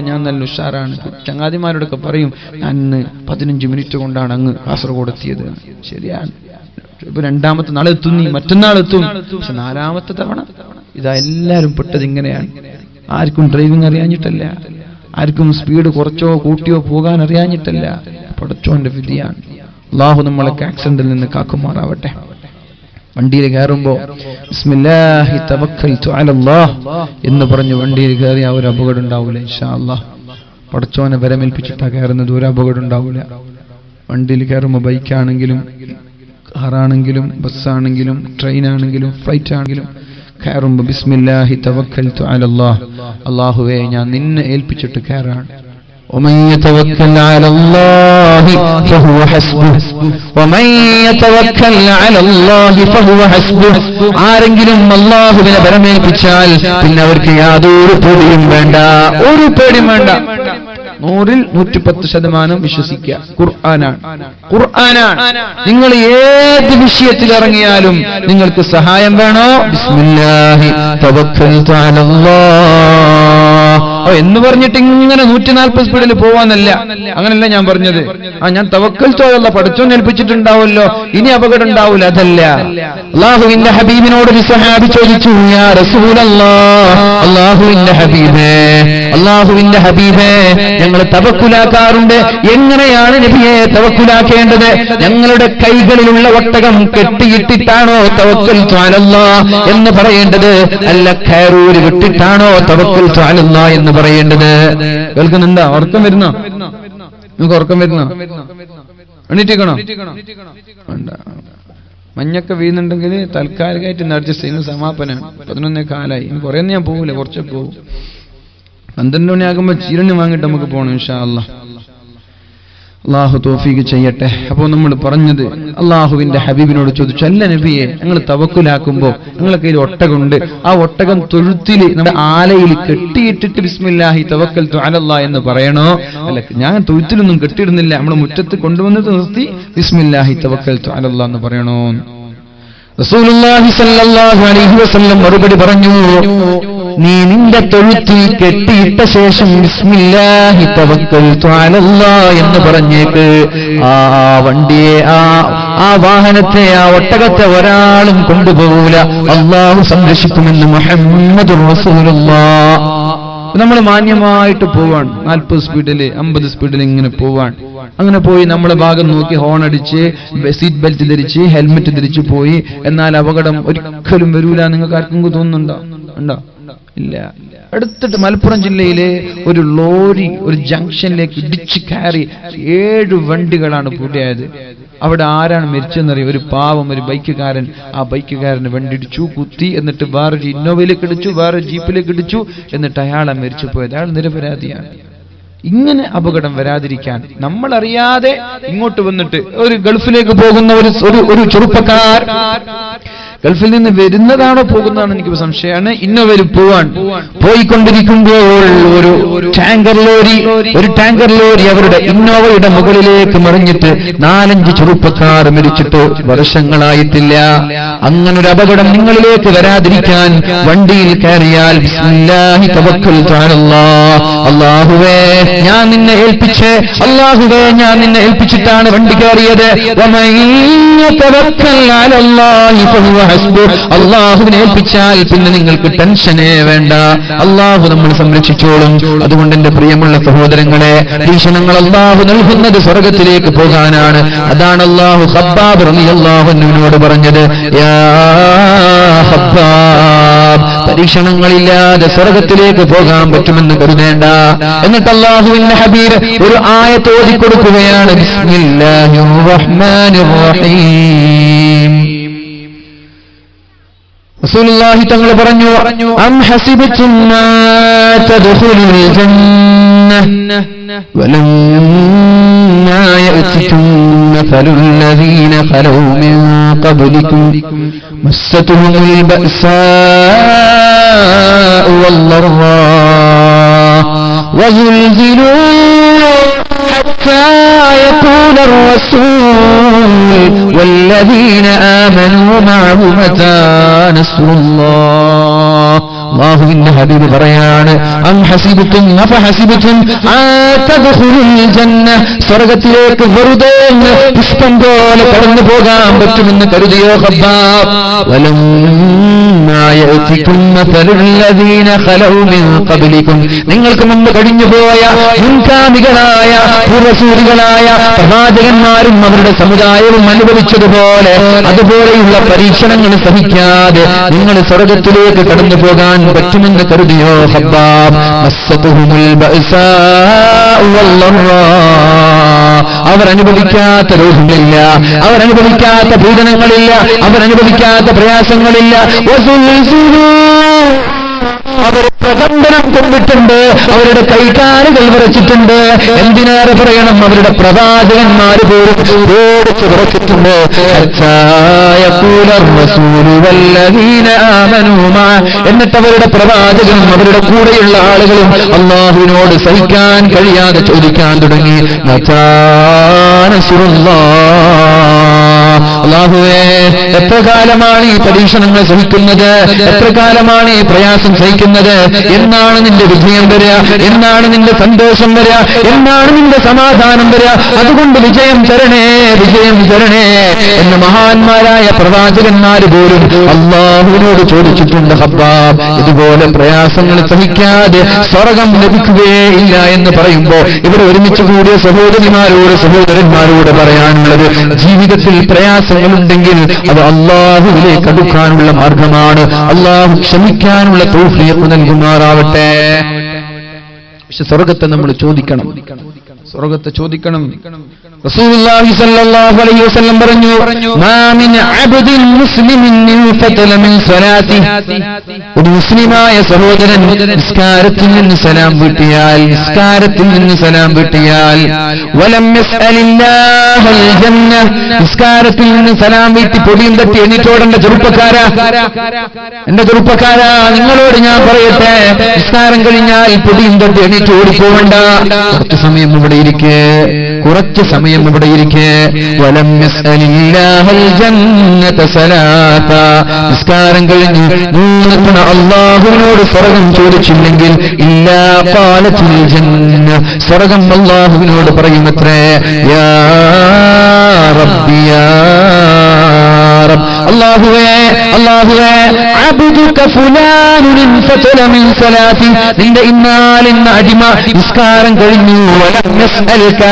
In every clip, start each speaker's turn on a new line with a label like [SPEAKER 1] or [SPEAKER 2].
[SPEAKER 1] ഞാൻ നല്ല ഉഷാറാണ്. ചങ്ങാതിമാരോടൊക്കെ പറയും ഞാൻ 15 മിനിറ്റ് കൊണ്ടാണ് അങ്ങ് കാസർഗോഡ് എത്തിയത്. ശരിയാണ്. ഇപ്പൊ രണ്ടാമത്തെ നാളെ എത്തും, നീ മറ്റന്നാളെത്തും. പക്ഷെ 4ാമത്തെ തവണ ഇതാ എല്ലാവരും പെട്ടത് ഇങ്ങനെയാണ്. ആർക്കും ഡ്രൈവിംഗ് അറിയാഞ്ഞിട്ടല്ല, ആർക്കും സ്പീഡ് കുറച്ചോ കൂട്ടിയോ പോകാൻ അറിയാഞ്ഞിട്ടല്ല. പടച്ചോന്റെ വിധിയാണ്. അല്ലാഹു നമ്മളൊക്കെ ആക്സിഡന്റിൽ നിന്ന് കാക്കുമാറാവട്ടെ. വണ്ടിയിൽ കയറുമ്പോ ബിസ്മില്ലാഹി തവക്കൽതു അലല്ലാഹ് എന്ന് പറഞ്ഞ് വണ്ടിയിൽ കയറി ആ ഒരു അപകടം ഉണ്ടാവൂല ഇൻഷാ അല്ലാഹ്. പടച്ചോനെ വരമേൽപ്പിച്ചിട്ടാ കയറുന്നത്, ഒരു അപകടം ഉണ്ടാവൂല. വണ്ടിയിൽ കയറുമ്പോൾ ബൈക്കാണെങ്കിലും കാറാണെങ്കിലും ബസ്സാണെങ്കിലും ട്രെയിനാണെങ്കിലും ഫ്ലൈറ്റ് ആണെങ്കിലും കയറുമ്പോൾ ബിസ്മില്ലാഹി തവക്കൽതു അലല്ലാഹ്, അല്ലാഹുവേ ഞാൻ നിന്നെ ഏൽപ്പിച്ചിട്ട് കയറാണ്. ومن يتوكل على الله فهو حسبه ومن يتوكل على الله فهو حسبه. ആരെങ്കിലും അല്ലാഹുവിനെ പരമേൽപ്പിച്ചാൽ പിന്നെ അവർക്ക് യാതൊരു പേടിയും വേണ്ട, ഒരു പേടിയും വേണ്ട. 100ൽ 110% വിശ്വസിക്കുക. ഖുർആനാണ്. നിങ്ങൾ ഏത് വിഷയത്തിൽ ഇറങ്ങിയാലും നിങ്ങൾക്ക് സഹായം വേണോ, ബിസ്മില്ലാഹി തവക്കൽതു അലല്ലാഹ് എന്ന് പറഞ്ഞിട്ട് ഇങ്ങനെ 140 സ്പീഡിൽ പോവാന്നല്ല. അങ്ങനല്ല ഞാൻ പറഞ്ഞത്. ഞാൻ തവക്കൽതു അലല്ലാഹ് പഠിച്ചോൻ ഏൽപ്പിച്ചിട്ടുണ്ടാവുമല്ലോ, ഇനി അപകടം ഉണ്ടാവില്ല, അതല്ല. അല്ലാഹുവിന്റെ ഹബീബിനോട് ഒരു സഹാബി ചോദിച്ചു, യാ റസൂലല്ലാഹ്, അല്ലാഹുവിന്റെ ഹബീബേ ഞങ്ങൾ തവക്കുലാക്കാറുണ്ട്, എങ്ങനെയാണ് നബിയെ തവക്കുലാക്കേണ്ടത്? ഞങ്ങളുടെ കൈകളിലുള്ള ഒട്ടകം കെട്ടിയിട്ടിട്ടാണോ തവക്കൽതു അലല്ലാഹ് എന്ന് പറയേണ്ടത്, അല്ല ഖൈറൂര് വിട്ടിട്ടാണോ തവക്കൽതു അലല്ലാഹ് എന്ന് പറയേണ്ടത്? കേൾക്കുന്നുണ്ടോ? ഉറക്കം വരുന്നോ? നിങ്ങൾക്ക് ഉറക്കം വരുന്നോ? എണീറ്റിക്കണോ? മഞ്ഞൊക്കെ വീഴുന്നുണ്ടെങ്കിൽ താൽക്കാലികമായിട്ട് ഇന്ന് അഡ്ജസ്റ്റ് ചെയ്യുന്ന സമാപനമാണ്. 11 കാലായി. ഇനി കുറേ ഞാൻ പോകില്ല, കുറച്ച് പോകും. 12 മണിയാകുമ്പോൾ ചീരണ്ണി വാങ്ങിയിട്ട് നമുക്ക് പോകണം ഇൻഷാ അല്ലാഹ്. അല്ലാഹു തൗഫീഖ് ചെയ്യട്ടെ. അപ്പോൾ നമ്മൾ പറഞ്ഞത് അല്ലാഹുവിന്റെ ഹബീബിനോട് ചോദിച്ചു, അല്ല നബിയെ ഞങ്ങൾ തവക്കുലാക്കുമ്പോ ഞങ്ങളെ കയ്യിൽ ഒട്ടകമുണ്ട്, ആ ഒട്ടകം തൊഴുത്തിൽ നമ്മുടെ ആലയിൽ കെട്ടിയിട്ടിട്ട് ബിസ്മില്ലാഹി തവക്കൽതു അലല്ലാഹ് എന്ന് പറയണോ, അല്ല ഞാൻ തൊഴുത്തിലൊന്നും കെട്ടിയിടുന്നില്ല, നമ്മൾ മുറ്റത്ത് കൊണ്ടുവന്നിട്ട് നിർത്തി ബിസ്മില്ലാഹി തവക്കൽതു അലല്ലാഹ് എന്ന് പറയണോ? റസൂലുള്ളാഹി സ്വല്ലല്ലാഹു അലൈഹി വസല്ലം മറുപടി പറഞ്ഞു, നീ നിന്റെ തൊഴുത്തിൽ കെട്ടിയിട്ട ശേഷം ബിസ്മില്ലാഹി തവക്കൽതു അലല്ലാഹ് എന്ന് പറഞ്ഞേക്ക്. ആ വണ്ടിയെ, ആ വാഹനത്തെ, ആ ഒട്ടകത്തെ ഒരാളും കൊണ്ടുപോകൂല, അല്ലാഹു സംരക്ഷിക്കുമെന്ന് മുഹമ്മദുർ റസൂലുള്ളാഹ്. നമ്മൾ മാന്യമായിട്ട് പോവാൻ 40 സ്പീഡിൽ 50 സ്പീഡിൽ ഇങ്ങനെ പോവാൻ. അങ്ങനെ പോയി നമ്മളെ ഭാഗം നോക്കി ഹോൺ അടിച്ച് സീറ്റ് ബെൽറ്റ് ധരിച്ച് ഹെൽമെറ്റ് ധരിച്ചു പോയി. എന്നാൽ അപകടം ഒരിക്കലും വരൂല. നിങ്ങൾക്ക് ആർക്കെങ്കിലും തോന്നുന്നുണ്ടോ? ഉണ്ടോ? ഇല്ല. അടുത്തിട്ട് മലപ്പുറം ജില്ലയിലെ ഒരു ലോറി ഒരു ജംഗ്ഷനിലേക്ക് ഇടിച്ചു കയറി 7 വണ്ടികളാണ് പൂട്ടിയായത്. അവിടെ ആരാണ് മരിച്ചെന്നറിയാം? ഒരു പാവം, ഒരു ബൈക്കുകാരൻ. ആ ബൈക്കുകാരന് വണ്ടി ഇടിച്ചു, കുത്തി, എന്നിട്ട് വേറൊരു ഇന്നോവയിലേക്ക് ഇടിച്ചു, വേറെ ജീപ്പിലേക്ക് ഇടിച്ചു, എന്നിട്ട് അയാളെ മരിച്ചു പോയത്. അയാൾ നിരപരാധിയാണ്. ഇങ്ങനെ അപകടം വരാതിരിക്കാൻ നമ്മളറിയാതെ ഇങ്ങോട്ട് വന്നിട്ട് ഒരു ഗൾഫിലേക്ക് പോകുന്ന ഒരു ചെറുപ്പക്കാർ ഗൾഫിൽ നിന്ന് വരുന്നതാണോ പോകുന്നതാണോ എനിക്ക് സംശയമാണ്. ഇന്നോവയിൽ പോയിക്കൊണ്ടിരിക്കുമ്പോൾ ഒരു ടാങ്കർ ലോറി അവരുടെ ഇന്നോവയുടെ മുകളിലേക്ക് മറിഞ്ഞിട്ട് 4-5 ചെറുപ്പക്കാർ മരിച്ചിട്ട് വർഷങ്ങളായിട്ടില്ല. അങ്ങനൊരു അപകടം നിങ്ങളിലേക്ക് വരാതിരിക്കാൻ വണ്ടിയിൽ കയറിയാൽ ബിസ്മില്ലാഹി തവക്കൽതു അലല്ലാഹ്, അല്ലാഹുവേ ഞാൻ നിന്നെ ഏൽപ്പിച്ചിട്ടാണ് വണ്ടി കയറിയത്. അല്ലാഹുവിനെ ഏൽപ്പിച്ചാൽ പിന്നെ നിങ്ങൾക്ക് ടെൻഷനേ വേണ്ട, അല്ലാഹു നമ്മൾ സംരക്ഷിച്ചോളും. അതുകൊണ്ട് എന്റെ പ്രിയമുള്ള സഹോദരങ്ങളെ, പരീക്ഷണങ്ങൾ അല്ലാഹു നൽകുന്നത് സ്വർഗത്തിലേക്ക് പോകാനാണ്. അതാണ് അല്ലാഹു ഖബ്ബാബ് റളിയല്ലാഹു അൻഹുവിനോട് പറഞ്ഞത്, യാ ഖബ്ബാബ്, പരീക്ഷണങ്ങളില്ലാതെ സ്വർഗത്തിലേക്ക് പോകാൻ പറ്റുമെന്ന് കരുതേണ്ട. എന്നിട്ട് അല്ലാഹുവിന്റെ ഹബീബ് ഒരു ആയത്ത് ഓതി കൊടുക്കുകയാണ്, ബിസ്മില്ലാഹിർ റഹ്മാനിർ റഹീം. റസൂലുള്ളാഹി തങ്ങൾ പറഞ്ഞു, അം ഹസിബതും മാ തദ്ഖുലുൽ ജന്നഹ വലമ്മാ യഅതികും മസലുൽ ലദീന ഖലൂ മിൻ ഖബ്ലികും മസ്സതുഹുൽ ബഅസാഉ വല്ലറാ വസുൽസിലൂ حتى يقول الرسول والذين آمنوا معه متى نصر الله അല്ലാഹുവിന്റെ ഹബീബ് പറയാണ് അം ഹസിബതും അഫഹസിബതും തദ്ഖുലുൽ ജന്ന സ്വർഗ്ഗത്തിലേക്ക് വെറുതെ പുഷ്പം പോലെ കടന്നു പോകാൻ പറ്റുമെന്ന് കരുതിയോ ഖബ്ബാബ് വലമ്മാ യഅതികും മസലുൽ ലദീന ഖലൗ മിൻ ഖബ്ലികും നിങ്ങൾക്ക് മുമ്പ് കഴിഞ്ഞുപോയ മുൻഗാമികളായ പൂർവസൂരികളായ പ്രവാചകന്മാരും അവരുടെ സമുദായവും അനുഭവിച്ചതുപോലെ അതുപോലെയുള്ള പരീക്ഷണങ്ങൾ സഹിക്കാതെ നിങ്ങൾ സ്വർഗ്ഗത്തിലേക്ക് കടന്നു പോകാൻ പറ്റുമെന്ന് കരുതിയോ ഖബ്ബാബ് മസ്സതുഹുൽ ബഅസാഉ വല്ലറാ അവരനുഭവിക്കാത്ത രോഗങ്ങളില്ല, അവരനുഭവിക്കാത്ത പീഡനങ്ങളില്ല, അവരനുഭവിക്കാത്ത പ്രയാസങ്ങളില്ല. അവർ പ്രകമ്പനം കൊണ്ടിട്ടുണ്ട്, അവരുടെ കൈകാലുകൾ വിറച്ചിട്ടുണ്ട്. എന്തിനേറെ പറയണം, അവരുടെ പ്രവാചകന്മാര് പോലും ഓടിച്ചു വിറച്ചിട്ടുണ്ട്. എന്നിട്ട് അവരുടെ പ്രവാചകനും അവരുടെ കൂടെയുള്ള ആളുകളും അല്ലാഹുവിനോട് സഹിക്കാൻ കഴിയാതെ ചോദിക്കാൻ തുടങ്ങി, അല്ലാഹുവേ എത്ര കാലമാണ് ഈ പരീക്ഷണങ്ങൾ സഹിക്കുന്നത്, എത്ര കാലമാണ് ഈ പ്രയാസം സഹിക്കുന്നത്, എന്നാണ് നിന്റെ വിജയം വരിക, എന്നാണ് നിന്റെ സന്തോഷം വരിക, എന്നാണ് നിന്റെ സമാധാനം വരിക, അതുകൊണ്ട് വിജയം തരണേ, വിജയം തരണേ എന്ന് മഹാന്മാരായ പ്രവാചകന്മാര് പോലും അല്ലാഹുവിനോട് ചോദിച്ചിട്ടുണ്ട്. ഖബ്ബാബ് ഇതുപോലെ പ്രയാസങ്ങൾ സഹിക്കാതെ സ്വർഗം ലഭിക്കുകയില്ല എന്ന് പറയുമ്പോ ഇവിടെ ഒരുമിച്ച് കൂടിയ സഹോദരിമാരോട് സഹോദരന്മാരോട് പറയാനുള്ളത്, ജീവിതത്തിൽ പ്രയാസങ്ങളുണ്ടെങ്കിൽ അത് അല്ലാഹുവിലേക്ക് അടുക്കാനുള്ള മാർഗമാണ്. അല്ലാഹു ക്ഷമിക്കാനുള്ള തൗഫീഖ് നൽകുമാറാവട്ടെ. പക്ഷെ സ്വർഗത്തെ നമ്മൾ ചോദിക്കണം, സ്വർഗത്തെ ചോദിക്കണം. റസൂലുള്ളാഹി സ്വല്ലല്ലാഹു അലൈഹി വസല്ലം പറഞ്ഞു, മാ മിൻ അബ്ദിൻ മുസ്ലിമിൻ യുഫതല മിൻ സ്വലാത്തിഹി, ഒരു മുസ്ലിമായ സഹോദരൻ നിസ്കാരത്തിൽ നിന്ന് സലാം വീട്ടിയാൽ, നിസ്കാരത്തിൽ നിന്ന് സലാം വീട്ടിയാൽ, വലം യസ്അലില്ലാഹൽ ജന്ന, നിസ്കാരത്തിൽ നിന്ന് സലാം വീട്ടി പൊടിയും തട്ടി എണീറ്റോടേണ്ട ചെറുപ്പക്കാരാ, എന്റെ ചെറുപ്പക്കാരാ, നിങ്ങളോട് ഞാൻ പറയട്ടെ, നിസ്കാരം കഴിഞ്ഞാൽ പൊടിയും തട്ടി എണീറ്റ് ഓടിപ്പോവണ്ട. കുറച്ച് സമയം ഇവിടെ ഇരിക്കേ, കുറച്ച് സമയം ഇവിടെ ഇരിക്കേ. വലം യസ്അലില്ലാഹൽ ജന്നത സലാത്ത, നിസ്കാരം കഴിഞ്ഞ് 3 തവണ അല്ലാഹുവിനോട് സ്വർഗം ചോദിച്ചില്ലെങ്കിൽ ഇല്ലാ ഖാലത്തുൽ ജന്ന, സ്വർഗം അല്ലാഹുവിനോട് പറയുമത്രേ, യാ റബ്ബി യാ റബ്ബ്, അല്ലാഹുവേ അല്ലാഹുവേ, അബ്ദുക ഫുലാനുൻ ഫതല മിൻ സലാത്തി, നിന്റെ ഇന്നാലിന്ന അടിമ നിസ്കാരം കഴിഞ്ഞു, വലം യസ്അൽക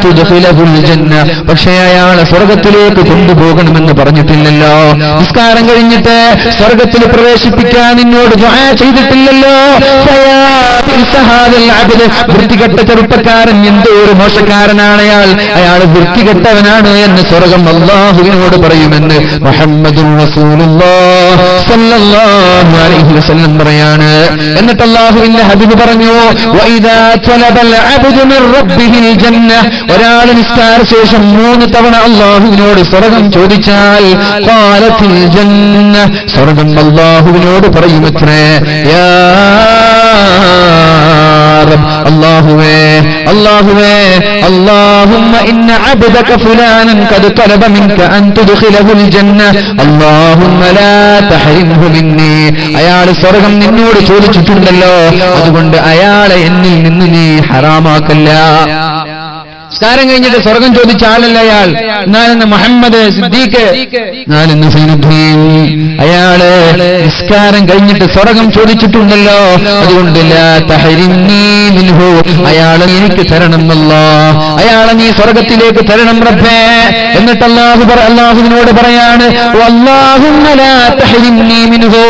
[SPEAKER 1] തുദ്ഖിലഹുൽ ജന്ന, പക്ഷേ അയാളെ സ്വർഗത്തിലേക്ക് കൊണ്ടുപോകണമെന്ന് പറഞ്ഞിട്ടില്ലല്ലോ, നിസ്കാരം കഴിഞ്ഞിട്ട് സ്വർഗത്തിൽ പ്രവേശിപ്പിക്കാൻ നിന്നോട് ദുആ ചെയ്തിട്ടില്ലല്ലോ. വൃത്തികെട്ട ചെറുപ്പക്കാരൻ, എന്തോ ഒരു മോശക്കാരനാണ് അയാൾ, അയാൾ വൃത്തികെട്ടവനാണ് എന്ന് സ്വർഗം അല്ലാഹുവിനോട് പറയുമെന്ന് മുഹമ്മദുർ റസൂലുള്ളാഹി സ്വല്ലല്ലാഹു അലൈഹി വസല്ലം പറയാണ്. എന്നിട്ട് അല്ലാഹുവിന്റെ ഹബീബ് പറഞ്ഞു, വഇദാ തലബൽ അബ്ദു മിർ റബ്ബിഹിൽ ജന്ന, ഒരാൾ നിസ്കാര ശേഷം 3 തവണ അല്ലാഹുവിനോട് സ്വർഗം ചോദിച്ചാൽ ഖാലത്തുൽ ജന്ന, സ്വർഗം അല്ലാഹുവിനോട് പറയുമത്രേ, യാ റബ്ബ്, അല്ലാഹുവേ അല്ലാഹുവേ, അല്ലാഹുമ്മ ഇന്ന അബ്ദക ഫുലാനൻ ഖദ് തലബ മിൻക അൻ തുദ്ഖിലഹുൽ ജന്ന, അല്ലാഹുമ്മ ലാ തഹരിംഹു മിന്നി, അയാൾ സ്വർഗം നിന്നോട് ചോദിച്ചിട്ടുണ്ടല്ലോ, അതുകൊണ്ട് അയാളെ എന്നിൽ നിന്ന് നീ ഹറാമാക്കല്ല. നിസ്കാരം കഴിഞ്ഞിട്ട് സ്വർഗം ചോദിച്ച ആളല്ല അയാൾ, എന്നാലെന്ന് മുഹമ്മദ് സിദ്ദീഖ്, എന്നാലെന്ന് സൈനുദ്ദീൻ, അയാള് നിസ്കാരം കഴിഞ്ഞിട്ട് സ്വർഗം ചോദിച്ചിട്ടുണ്ടല്ലോ, അതുകൊണ്ട് ലാ തഹരിംനി മിൻഹു, അയാളെ എനിക്ക് തരണം അല്ലാഹ്, അയാളെ നീ സ്വർഗത്തിലേക്ക് തരണം റബ്ബേ. എന്നിട്ട് അല്ലാഹുവിനോട് പറയാണ്, വല്ലാഹുമ്മ ലാ തഹരിംനി മിൻഹു,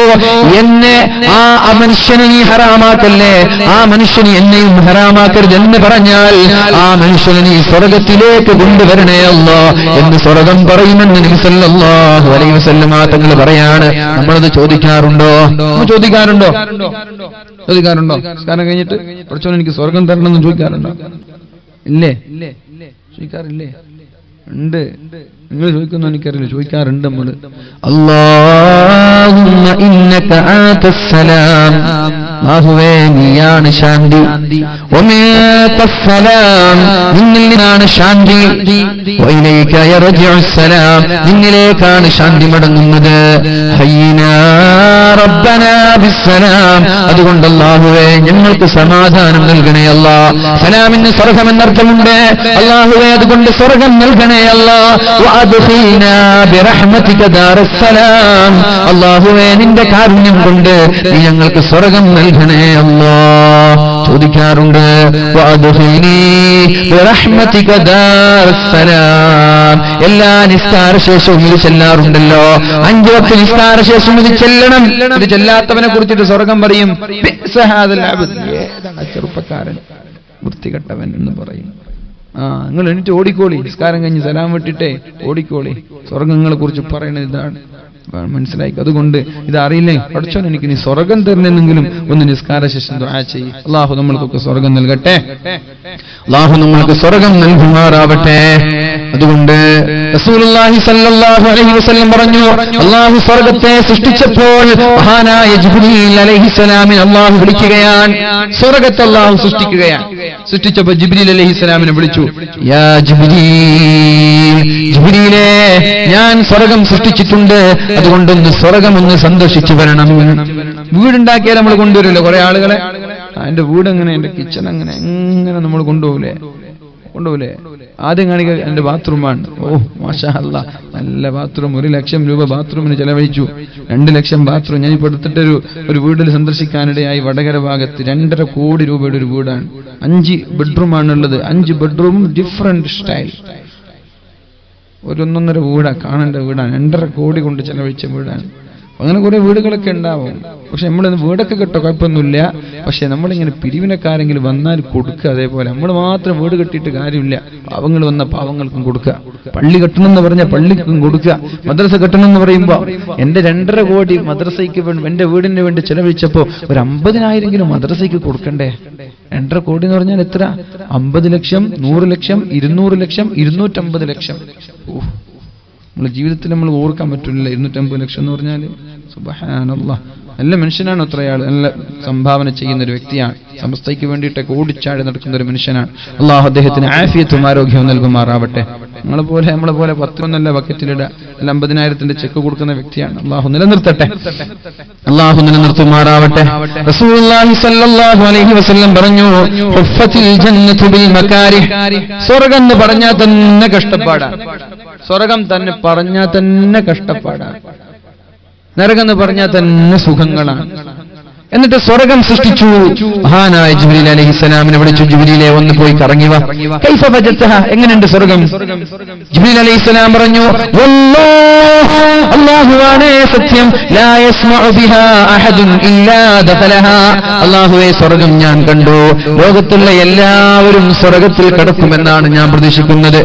[SPEAKER 1] എന്നെ ആ മനുഷ്യനെ നീ ഹറാമാക്കല്ലേ, ആ മനുഷ്യന് എന്നെയും ഹറാമാക്കരുത് എന്ന് പറഞ്ഞാൽ ആ മനുഷ്യനെ നീ സ്വർഗത്തിലേക്ക് കൊണ്ടുവരണേ അല്ലാഹ് എന്ന് സ്വർഗം പറയുമെന്ന് നബി സല്ലല്ലാഹു അലൈഹി വസല്ലം തങ്ങൾ പറയാണ്. നമ്മളത് ചോദിക്കാറുണ്ടോ? ചോദിക്കാറുണ്ടോ? നിസ്കാരം കഴിഞ്ഞിട്ട് കുറച്ചോളം എനിക്ക് സ്വർഗം തരണമെന്ന് ചോദിക്കാറുണ്ടോ? ഇല്ലേ? ചോദിക്കാറില്ലേ? ഉണ്ട്. നിങ്ങൾ ചോദിക്കുന്നു എനിക്കറിയില്ല, ചോദിക്കാറുണ്ട് നമ്മള്. അല്ലാഹുമ്മ ഇന്നക ആതസ്സലാം അല്ലാഹുവേ നീയാണ് ശാന്തി. വമിൻകസ്സലാം നിന്നിൽ നിന്നാണ് ശാന്തി. വഇലൈക യർജിഉസ്സലാം നിന്നിലേക്കാണ് ശാന്തി മടങ്ങുന്നത്. ഹയ്യിനാ റബ്ബനാ ബിസ്സലാം അതുകൊണ്ട് അല്ലാഹുവേ ഞങ്ങൾക്ക് സമാധാനം നൽകണേ അല്ലാ. സലാമിന് സ്വർഗ്ഗം എന്നർത്ഥമുണ്ട്. അല്ലാഹുവേ അതുകൊണ്ട് സ്വർഗ്ഗം നൽകണേ അല്ലാ. വഅദ്ഖിൽനാ ബിറഹ്മതിക ദാറസ്സലാം അല്ലാഹുവേ നിന്റെ കാരുണ്യം കൊണ്ട് നീ ഞങ്ങൾക്ക് സ്വർഗ്ഗം നൽകണേ അല്ലാ. ചോദിക്കാറുണ്ട് വഅദ്ഖിൽനി ബിറഹ്മതിക ദാറസ്സലാം എല്ലാ നിസ്കാര ശേഷവും ഇത് ചെല്ലാറുണ്ടല്ലോ. 5 വക്ത് നിസ്കാര ശേഷം ഇത് ചെല്ലണം. ഇത് ചെല്ലാത്തവനെ കുറിച്ചിട്ട് സ്വർഗ്ഗം പറയും ചെറുപ്പക്കാരൻ വൃത്തികെട്ടവൻ എന്ന് പറയും. നിങ്ങൾ എണീറ്റ് ഓടിക്കോളി, നിസ്കാരം കഴിഞ്ഞ് സലാം വിട്ടിട്ടേ ഓടിക്കോളി. സ്വർഗ്ഗങ്ങളെ കുറിച്ച് പറയുന്നത് ഇതാണ്, മനസ്സിലായി. അതുകൊണ്ട് ഇത് അറിയില്ലേ പഠിച്ചോൻ എനിക്ക് നീ സ്വർഗ്ഗം തരണമെങ്കിലും ഒന്ന് നിസ്കാര ശേഷം ദുആ ചെയ്യ്. അല്ലാഹു നമ്മൾക്കൊക്കെ സ്വർഗ്ഗം നൽകട്ടെ. അല്ലാഹു നമ്മൾക്ക് സ്വർഗ്ഗം നൽകുമാറാവട്ടെ. അതുകൊണ്ട് റസൂലുള്ളാഹി സ്വല്ലല്ലാഹു അലൈഹി വസല്ലം പറഞ്ഞു, അല്ലാഹു സ്വർഗ്ഗത്തെ സൃഷ്ടിച്ചപ്പോൾ മഹാനായ ജിബ്രീൽ അലൈഹിസ്സലാമിനെ അല്ലാഹു വിളിക്കുകയാണ്. സ്വർഗ്ഗത്തെ അല്ലാഹു സൃഷ്ടിക്കുകയാണ്. സൃഷ്ടിച്ചപ്പോൾ ജിബ്രീൽ അലൈഹിസ്സലാമിനെ വിളിച്ചു, യാ ജിബ്രീൽ, ജിബ്രീലേ ഞാൻ സ്വർഗ്ഗം സൃഷ്ടിച്ചിട്ടുണ്ട്, അതുകൊണ്ടൊന്ന് സ്വർഗ്ഗം ഒന്ന് സന്ദർശിച്ചു വരണം. വീടുണ്ടാക്കിയാൽ നമ്മൾ കൊണ്ടുവരുമല്ലോ കുറെ ആളുകളെ. എന്റെ വീട് എങ്ങനെ, എന്റെ കിച്ചൺ എങ്ങനെ നമ്മൾ കൊണ്ടുപോകൂലേ? ആദ്യം കാണിക്കുക എന്റെ ബാത്റൂമാണ്. ഓ മാഷാ അല്ലാഹ് നല്ല ബാത്റൂം. 1 ലക്ഷം രൂപ ബാത്റൂമിന് ചെലവഴിച്ചു. 2 ലക്ഷം ബാത്റൂം. ഞാൻ ഇപ്പോൾ എടുത്തിട്ടൊരു വീട്ടിൽ സന്ദർശിക്കാനിടയായി. വടകര ഭാഗത്ത് 2.5 കോടി രൂപയുടെ ഒരു വീടാണ്. 5 ബെഡ്റൂമാണുള്ളത്. 5 ബെഡ്റൂമും ഡിഫറെന്റ് സ്റ്റൈൽ. 1.5 വീടാ, കാണേണ്ട വീടാണ്. 2.5 കോടി കൊണ്ട് ചെലവഴിച്ച വീടാണ്. അങ്ങനെ കുറെ വീടുകളൊക്കെ ഉണ്ടാവും. പക്ഷെ നമ്മൾ വീടൊക്കെ കിട്ടോ കുഴപ്പമൊന്നുമില്ല. പക്ഷെ നമ്മളിങ്ങനെ പിരിവിനക്കാരെങ്കിലും വന്നാൽ കൊടുക്കുക. അതേപോലെ നമ്മൾ മാത്രം വീട് കെട്ടിയിട്ട് കാര്യമില്ല. പാവങ്ങൾ വന്ന പാവങ്ങൾക്കും കൊടുക്കുക. പള്ളി കെട്ടണമെന്ന് പറഞ്ഞാൽ പള്ളിക്കും കൊടുക്കുക. മദ്രസ കെട്ടണമെന്ന് പറയുമ്പോൾ എന്റെ 2.5 കോടി മദ്രസയ്ക്ക് വേണ്ടി എന്റെ വീടിന് വേണ്ടി ചെലവഴിച്ചപ്പോ ഒരു 50,000 മദ്രസയ്ക്ക് കൊടുക്കണ്ടേ? 2.5 കോടി എന്ന് പറഞ്ഞാൽ എത്ര? 50 ലക്ഷം, 100 ലക്ഷം, 200 ലക്ഷം, 250 ലക്ഷം. നമ്മുടെ ജീവിതത്തിൽ നമ്മൾ ഓർക്കാൻ പറ്റില്ല. 250 ലക്ഷം എന്ന് പറഞ്ഞാൽ സുബ്ഹാനല്ലാഹ്. നല്ല മനുഷ്യനാണ് അത്രയാൾ. നല്ല സംഭാവന ചെയ്യുന്ന ഒരു വ്യക്തിയാണ്. സമസ്തയ്ക്ക് വേണ്ടിയിട്ടൊക്കെ ഓടിച്ചാടി നടക്കുന്ന ഒരു മനുഷ്യനാണ്. അള്ളാഹു അദ്ദേഹത്തിന് ആഫിയത്തും ആരോഗ്യവും നൽകുമാറാവട്ടെ. നമ്മളെ പോലെ 10 ബക്കറ്റിലിടുക, അല്ല 50,000 ചെക്ക് കൊടുക്കുന്ന വ്യക്തിയാണ്. അള്ളാഹു നിലനിർത്തട്ടെ, അള്ളാഹു നിലനിർത്തുമാറാവട്ടെ. റസൂലുള്ളാഹി സ്വല്ലല്ലാഹു അലൈഹി വസല്ലം പറഞ്ഞു, ഹുഫത്തിൽ ജന്നത്തു ബിൽ മകാരിഹ്. സ്വർഗ്ഗം എന്ന് പറഞ്ഞാൽ തന്നെ കഷ്ടപ്പാടാണ്. സ്വർഗ്ഗം തന്നെ പറഞ്ഞാൽ തന്നെ കഷ്ടപ്പാടാണ്. നരകം എന്ന് പറഞ്ഞാൽ തന്നെ സുഖങ്ങളാണ്. എന്നിട്ട് സ്വർഗ്ഗം സൃഷ്ടിച്ചു. മഹാനായ ജിബ്രീൽ അലൈഹിസ്സലാമിനെ വിളിച്ചു, ജിബ്രീലേ ഒന്ന് പോയി കറങ്ങി വാ. കൈഫ വജദ്തഹ, എങ്ങനെയുണ്ട് സ്വർഗ്ഗം? ജിബ്രീൽ അലൈഹിസ്സലാം പറഞ്ഞു, വല്ലാഹു അല്ലാഹുവാണ് സത്യം, ലാ യസ്മഉ ബിഹാ അഹദുൻ ഇല്ലാ ദഖലഹാ. അല്ലാഹുവേ സ്വർഗ്ഗം ഞാൻ കണ്ടു. ലോകത്തുള്ള എല്ലാവരും സ്വർഗ്ഗത്തിൽ കടക്കുമെന്നാണ് ഞാൻ പ്രതീക്ഷിക്കുന്നത്.